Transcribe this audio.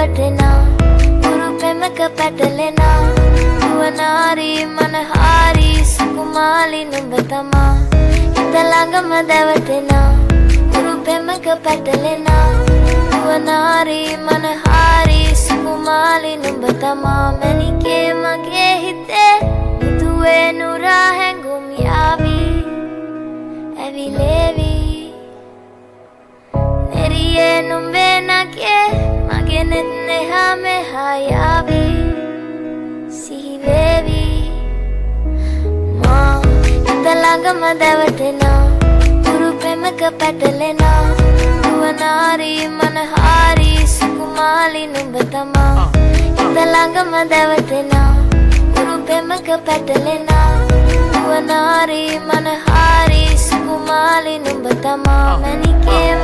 දැවටෙනා ගුරු පෙමක පැටලෙනා නුවනාරී මනහාරී සුකුමාලි නුඹ තමා හිත ළඟම දැවටෙනා ගුරු පෙමක පැටලෙනා නුවනාරී මනහාරී සුකුමාලි නුඹ තමා මැනිකේ මගේ හිතේ මුදුවේ නුරා හැඟුම් යාවී ඇවිලේවි නෙරියේ නුඹේ නගේ මගේ නෙත් neha meha yavi sihivevi ma හිත ළඟම දැවටෙනා ගුරු පෙමක පැටලෙනා නුවනාරී මනහාරී සුකුමාලි නුඹ තමා හිත ළඟම දැවටෙනා ගුරු පෙමක පැටලෙනා නුවනාරී මනහාරී සුකුමාලි නුඹ තමා මැනිකේ